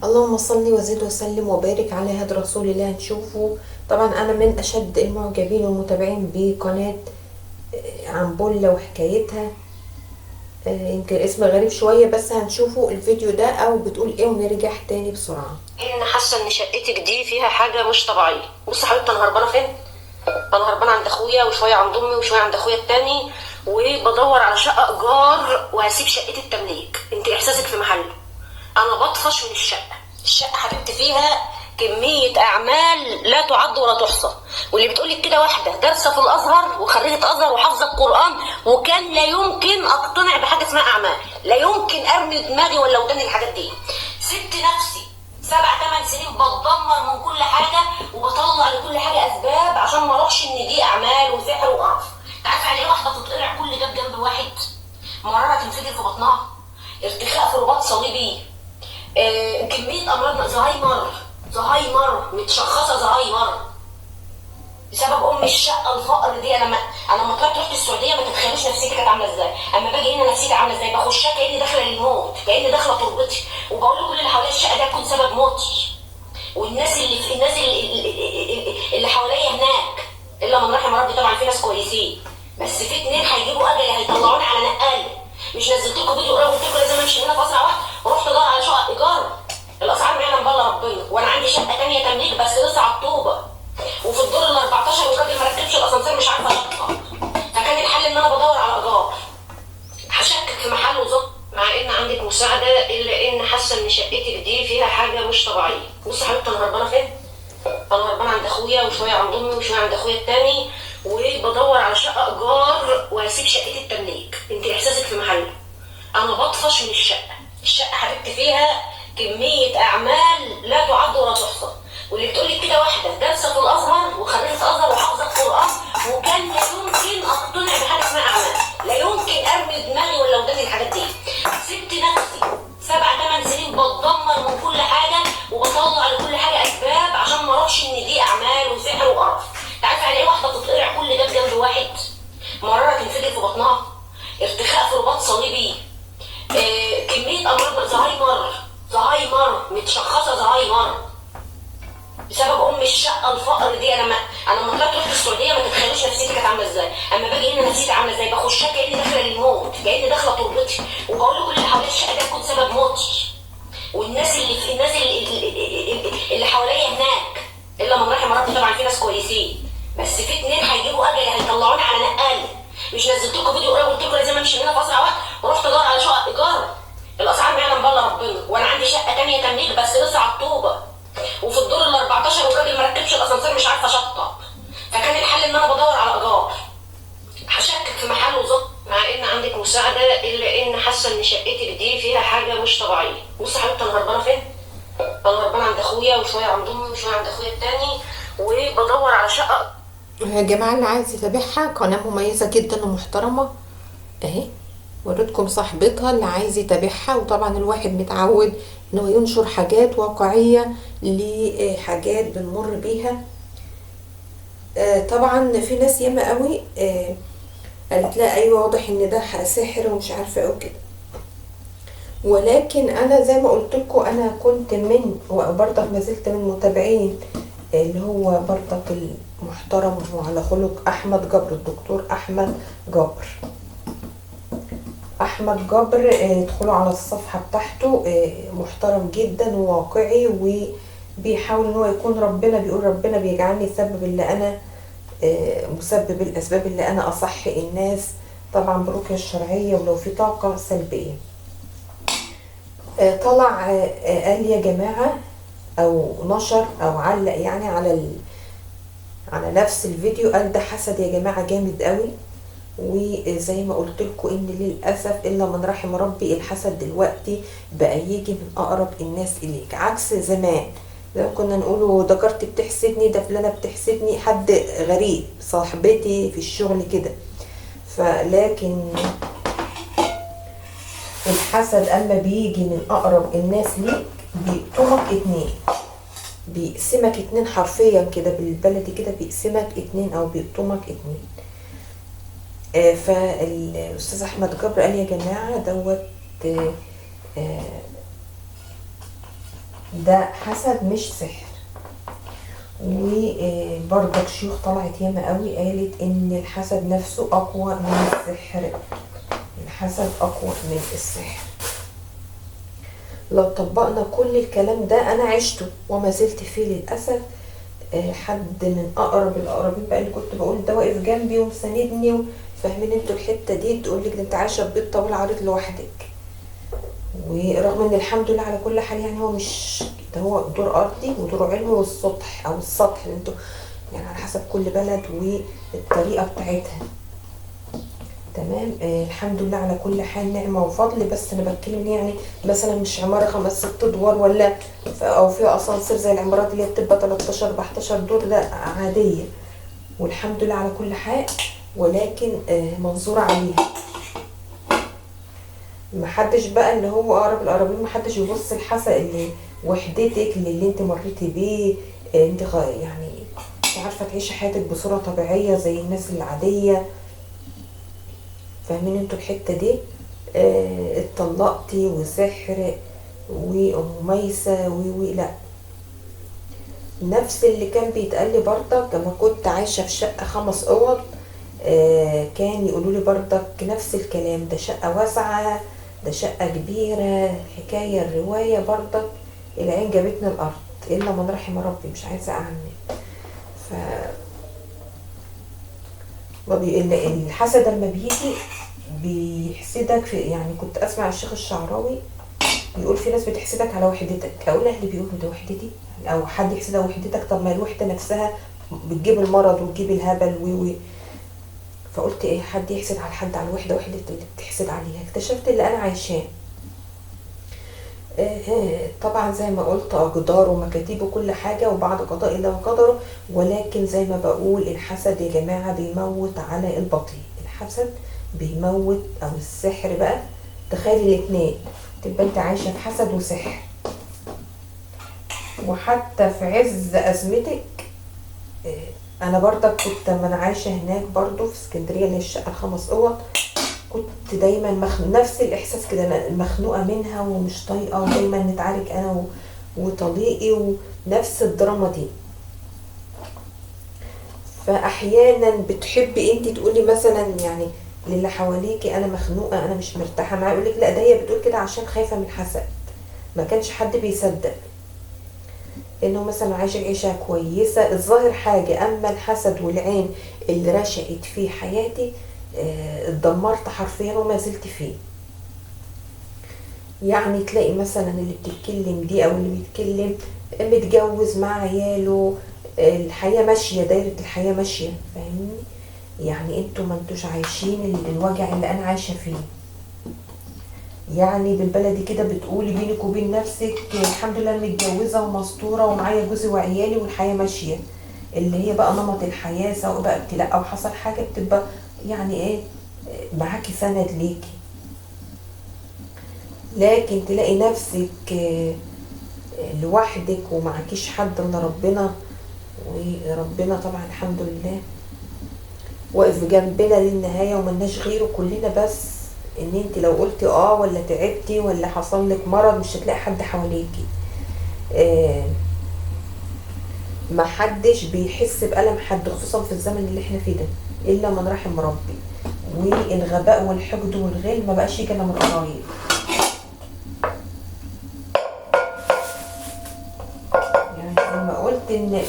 اللهم صل وزد وسلم وبارك على هدي رسول الله. نشوفه طبعا انا من اشد المعجبين والمتابعين بقناة عنبلة وحكايتها. يمكن اسم غريب شوية بس هنشوفه الفيديو ده او بتقول ايه ونرجع تاني بسرعة. انا حاسه ان شقتك دي فيها حاجه مش طبيعيه. بص يا حبيبتي، انا هربانه فين؟ انا هربانه عند اخويا وشويه عند امي وشويه عند اخويا التاني، وبدور على شقه ايجار وهسيب شقتي التمليك. انت احساسك في محله. انا بطفش من الشقه حبيبتي فيها كميه اعمال لا تعد ولا تحصى. واللي بتقولك كده واحده دارسه في الازهر وخريجه ازهر وحافظه القران، وكان لا يمكن اقتنع بحاجه اسمها اعمال، لا يمكن ارمي دماغي ولا وداني الحاجات دي. سبت نفسي 7-8 سنين بتدمر من كل حاجه وبطلع لكل حاجه اسباب عشان ما اروحش ان دي اعمال وسحر وقرف. انت عارفه يعني ايه واحده تتقرع كل ده بجنب واحد؟ مراره تنفجر في بطنها، ارتخاء في رباط صليبي، كميه امراض، زهايمر متشخصه زهايمر بسبب الشقه الفقر دي. انا لما طلعت رحت السعوديه ما تتخيلوش نفسيتي كانت عامله ازاي. اما باجي هنا نفسيتي عامله ازاي، بخشها كاني داخله للموت، كاني داخله تربتي، وبقول لكل اللي حواليا الشقه دي هتكون سبب موتي. والناس اللي حواليا هناك الا من رحم ربي، طبعا في ناس كويسين، بس في 2 هيجيبوا اجل هيطلعوني على نقال. مش نزلت لكم فيديو قريب قلت لكم لازم امشي هنا في اسرع وقت ورحت ادور على شقه ايجار؟ الاسعار معانا مبلغ ربنا، وانا عندي شقه ثانيه تمليك بس لسه على الطوبه وفي الدور ال 14 والراجل ما ركبش الاسانسير مش عارفه اشطب. فكان الحل ان انا بدور على ايجار. هشكك في محل وظبط مع ان عندك مساعده، الا ان حاسه ان شقتك دي فيها حاجه مش طبيعيه. بص يا حبيبتي، انا هربانه فين؟ انا هربانه عند اخويا وشويه عند امي وشويه عند اخويا التاني، وبدور على شقه ايجار وهسيب شقتي التمليك. انت احساسك في محله. انا بطفش من الشقه حبيبتي فيها كميه اعمال لا تعد ولا تحصى. واللي بتقولك كده واحده دارسه في الازهر وخريجه ازهر وحافظه القران، وكان لا يمكن اقتنع بحاجه اسمها اعمال، لا يمكن ارمي دماغي ولا وداني الحاجات دي. سبت نفسي 7-8 سنين بتدمر من كل حاجه وبطلع لكل حاجه اسباب عشان ما اروحش ان دي اعمال وسحر وقرف. انت عارفه يعني ايه واحده تتقرع كل ده بجنب واحد؟ مراره تنفجر في بطنها، ارتخاء في رباط صليبي، كميه امراض، زهايمر متشخصه زهايمر بسبب الشقه الفقر دي. انا لما طلعت رحت السعوديه ما تتخيلوش نفسيتي كانت عامله ازاي. اما باجي هنا نفسيتي عامله ازاي، بخشها كاني داخله للموت، كاني داخله تربتي، وبقول لكل اللي حواليا الشقه دي هتكون سبب موتي. والناس اللي حواليا هناك الا من رحم ربي، طبعا في ناس كويسين، بس في 2 هيجيبوا اجل هيطلعوني على نقال. مش نزلت لكم فيديو قريب قلت لكم لازم امشي هنا في اسرع وقت ورحت ادور على شقه ايجار؟ الاسعار معانا مبلغ ربنا، وانا عندي شقه ثانيه تمليك بس لسه على الطوبه وفي الدور ال 14 والراجل ما ركبش الاسانسير مش عارفه اشطب. فكان الحل ان انا بدور على ايجار. هشكك في محل وظبط مع ان عندك مساعده، الا ان حاسه ان شقتك دي فيها حاجه مش طبيعيه. بص يا حبيبتي، انا هربانه فين؟ انا هربانه عند اخويا وشويه عند امي وشويه عند اخويا التاني، وبدور على شقه. يا جماعة اللي عايز يتابعها قناة مميزة جدا ومحترمة اهي، وريتكم صاحبتها اللي عايز يتابعها. وطبعا الواحد متعود انه ينشر حاجات واقعية لحاجات بنمر بيها. طبعا في ناس ياما قوي قالت لا ايوه واضح ان ده سحر ومش عارفه ايه وكده، ولكن انا زي ما قلت لكم انا كنت من وبرضك ما زلت من متابعين اللي هو برضك المحترم وعلى خلق احمد جبر، الدكتور احمد جبر. ادخلوا على الصفحه بتاعته، محترم جدا وواقعي وبيحاول ان هو يكون ربنا بيقول ربنا بيجعلني سبب اللي انا مسبب الاسباب اللي انا اصح الناس طبعا بالرقيه الشرعيه ولو في طاقه سلبيه. طلع قال يا جماعه او نشر او علق يعني على نفس الفيديو، قال ده حسد يا جماعه جامد قوي. وزي ما قلت لكم ان للاسف الا من رحم ربي الحسد دلوقتي بقى يجي من اقرب الناس اليك، عكس زمان لو كنا نقوله ده جارتي بتحسدني، ده فلانه بتحسدني، حد غريب صاحبتي في الشغل كده. فلكن الحسد اما بيجي من اقرب الناس ليك بيقطمك 2، بيقسمك 2 حرفيا كده بالبلدي كده، بيقسمك 2 او بيقطمك 2. فالاستاذ احمد جبر قال يا جماعه دوت ده حسد مش سحر. وبرضك شيوخ طلعت ياما قوي قالت ان الحسد نفسه اقوى من السحر. الحسد اقوى من السحر. لو طبقنا كل الكلام ده انا عشته وما زلت فيه للاسف. حد من اقرب الاقربين بقى اللي كنت بقول ده واقف جنبي ومساندني فاهمين انتوا الحته دي، تقول لك ده انت عايشه ببيت طويل عريض لوحدك. ورغم ان الحمد لله على كل حال يعني هو مش ده، هو دور ارضي ودور علوي والسطح او السطح اللي انتوا يعني على حسب كل بلد والطريقه بتاعتها. تمام. الحمد لله على كل حال نعمه وفضل. بس انا بتكلم يعني مثلا مش عماره 5 6 ادوار ولا او فيها اسانسير زي العمارات اللي هي بتبقى 13 14 دور، لا عاديه والحمد لله على كل حال. ولكن منظوره عليها. محدش بقى اللي هو اقرب القرابين محدش يبص الحسد اللي وحدتك اللي انت مريتي بيه. انت يعني مش عارفه تعيشي حياتك بصوره طبيعيه زي الناس العاديه. فاهمين انتوا الحته دي؟ اتطلقتي وسحر ومميسه لا، نفس اللي كان بيتقال لي برضك لما كنت عايشه في شقه 5 اوض. كان يقولوا لي برضك نفس الكلام، ده شقه واسعه، ده شقه كبيره، حكايه الروايه برضك. العين جابتنا الارض الا من رحم ربي، مش عايزه اعمل. ف الحسد لما بيجي بيحسدك في، يعني كنت اسمع الشيخ الشعراوي بيقول في ناس بتحسدك على وحدتك. اقول اهلي بيقولوا ده وحدتي او حد يحسد على وحدتك؟ طب ما الوحده نفسها بتجيب المرض وتجيب الهبل فقلت ايه حد يحسد على حد على الوحده اللي بتحسد عليها؟ اكتشفت اللي انا عايشاه. طبعا زي ما قلت اقدار ومكاتيب وكل حاجه وبعد قضاء الله وقدره. ولكن زي ما بقول الحسد يا جماعه بيموت على البطيء. الحسد بيموت، او السحر بقى. تخيلي الاتنين، تبقى انت عايشه في حسد وسحر. وحتى في عز ازمتك. انا برضك كنت لما انا عايشه هناك برضو في اسكندريه اللي هي الشقه ال5 اوض، كنت دايما نفس الاحساس كده، انا مخنوقه منها ومش طايقه ودايما نتعارك انا وطليقي ونفس الدراما دي. فاحيانا بتحبي انت تقولي مثلا يعني للي حواليكي انا مخنوقه انا مش مرتاحه معاه، يقول لك لا ده هي بتقول كده عشان خايفه من الحسد. ما كانش حد بيصدق انه مثلا عايشه عيشه كويسه الظاهر حاجه، اما الحسد والعين اللي رشقت في حياتي اتدمرت حرفيا وما زلت فيه. يعني تلاقي مثلا اللي بتتكلم دي او اللي بيتكلم متجوز مع عياله، الحياه ماشيه، دايره الحياه ماشيه. فاهمني؟ يعني انتوا ما انتوش عايشين الوجع اللي انا عايشه فيه. يعني بالبلدي كده بتقولي بينك وبين نفسك الحمد لله متجوزه ومستوره ومعايا جوزي وعيالي والحياه ماشيه. اللي هي بقى نمط الحياه، سواء بقى ابتلاء او حصل حاجه بتبقى يعني ايه معاكي سند ليكي. لكن تلاقي نفسك لوحدك ومعكيش حد الا ربنا. وربنا طبعا الحمد لله واقف جنبنا للنهايه وملناش غيره كلنا. بس ان انت لو قلتي ولا تعبتي ولا حصل لك مرض مش هتلاقي حد حواليكي. ما حدش بيحس بألم حد، خصوصا في الزمن اللي احنا فيه ده الا من رحم ربي. والغباء والحقد والغل ما بقاش يجي من القرايب. يعني زي ما قلت ان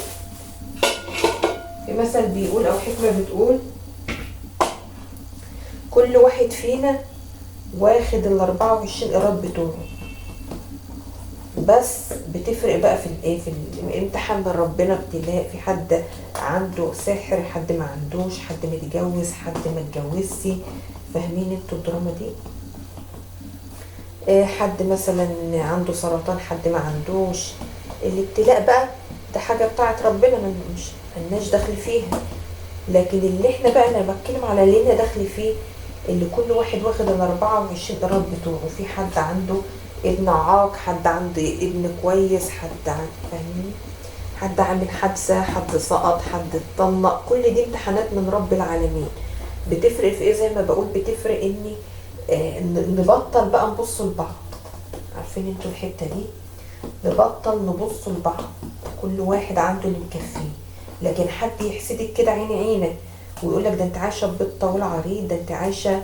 في مثل بيقول او حكمه بتقول كل واحد فينا واخد ال24 ايراد بتوعه. بس بتفرق بقى في الايه، في الامتحان من ربنا، ابتلاء. في حد عنده سحر، حد ما عندوش، حد متجوز، حد ما اتجوزش. فاهمين انتوا الدراما دي؟ حد مثلا عنده سرطان، حد ما عندوش. الابتلاء بقى ده حاجه بتاعت ربنا، مش ملناش دخل فيها. لكن اللي احنا بقى انا بتكلم على اللي لنا دخل فيه، اللي كل واحد واخد ال24 ايراد بتوعه. في حد عنده ابن عاق، حد عنده ابن كويس، حد فاهمين، حد عامل حادثه، حد سقط، حد اتطلق. كل دي امتحانات من رب العالمين. بتفرق في ايه؟ زي ما بقول بتفرق ان نبطل بقى نبص لبعض. عارفين انتوا الحتة دي؟ نبطل نبص لبعض، كل واحد عنده اللي مكفيه. لكن حد يحسدك كده عين عينك ويقولك ده انت عايشة ببيت طويل عريض، ده انت عايشة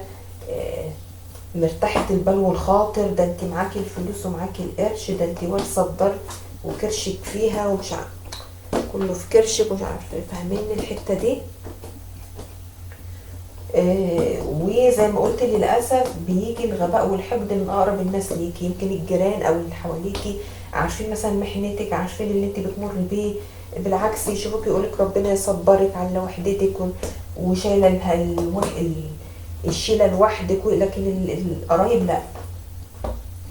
مرتاحة البال والخاطر، ده انت معاكي الفلوس ومعاكي القرش، ده انت وارثة الدار وكرشك فيها ومش عارف كله في كرشك ومش عارفه. فاهمين الحتة دي؟ وزي ما قلت للأسف بيجي الغباء والحقد من أقرب الناس ليكي، يمكن الجيران أو اللي حواليكي عارفين مثلا محنتك، عارفين اللي انت بتمر بيه، بالعكس يشوفوك يقولك ربنا يصبرك على وحدتك وشايله الشيله لوحدك، لكن القرايب لا.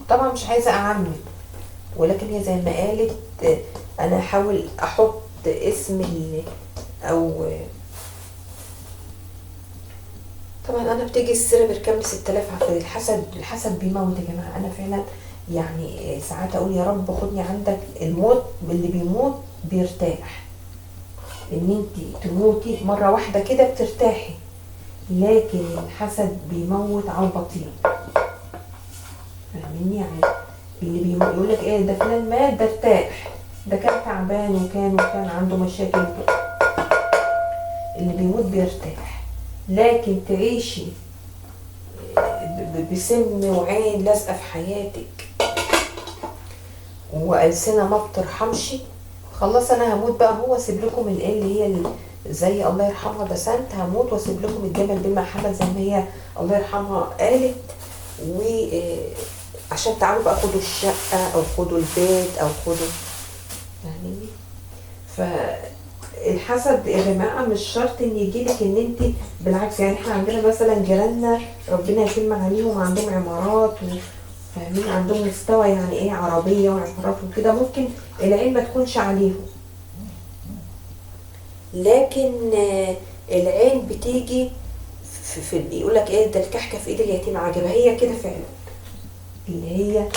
طبعا مش عايزه اعمم، ولكن هي زي ما قالت انا احاول احط اسم او طبعا انا بتيجي السيره بيركب 6000 عفريت. الحسد بيموت يا جماعه. انا فعلا يعني ساعات اقول يا رب خدني عندك. الموت اللي بيموت بيرتاح، ان انت تموتي مره واحده كده بترتاحي، لكن الحسد بيموت على البطيء. فاهميني؟ يعني اللي بيموت يقول لك ايه ده فلان مات ده ارتاح، ده كان تعبان وكان عنده مشاكل. اللي بيموت بيرتاح، لكن تعيشي بسم وعين لازقه في حياتك والسنه ما بترحمش، خلاص انا هموت بقى. هو اسيب لكم اللي هي زي الله يرحمها بسنت، هموت واسيب لكم الجمل بما حمل زي ما هي الله يرحمها قالت. وعشان تعالوا بقى خدوا الشقه او خدوا البيت او خدوا، يعني فالحسد يا جماعه مش شرط ان يجيلك ان انت بالعكس. يعني احنا عندنا مثلا جيراننا ربنا يتم عليهم عندهم عمارات فاهمين، عندهم مستوى يعني ايه عربيه وعمارات وكده، ممكن العين ما تكونش عليهم، لكن العين بتيجي في يقول لك ايه ده الكحكه في ايد اليتيم عجبها. هي كده فعلا، اللي هي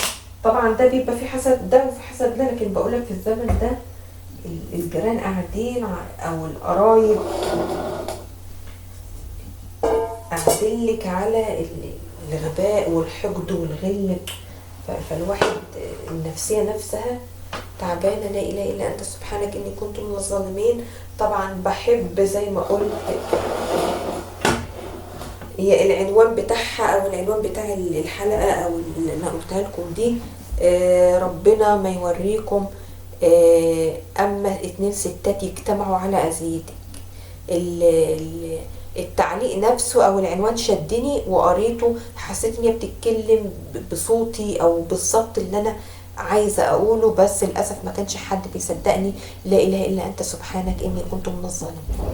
طبعا ده بيبقى في حسد ده وفي حسد ده، لكن بقول لك في الزمن ده الجيران قاعدين او القرايب قاعدين لك على الغباء والحقد والغل. فالواحد النفسيه نفسها تعبانه. لا اله الا انت سبحانك اني كنت من الظالمين. طبعا بحب زي ما قلت هي العنوان بتاعها او العنوان بتاع الحلقه او اللي انا قلتها لكم دي، ربنا ما يوريكم اما 2 ستات يجتمعوا على اذيتك. التعليق نفسه او العنوان شدني وقريته، حسيت ان هي بتتكلم بصوتي او بالظبط اللي انا عايزه اقوله، بس للاسف ما كانش حد بيصدقني. لا اله الا انت سبحانك اني كنت من الظالمين.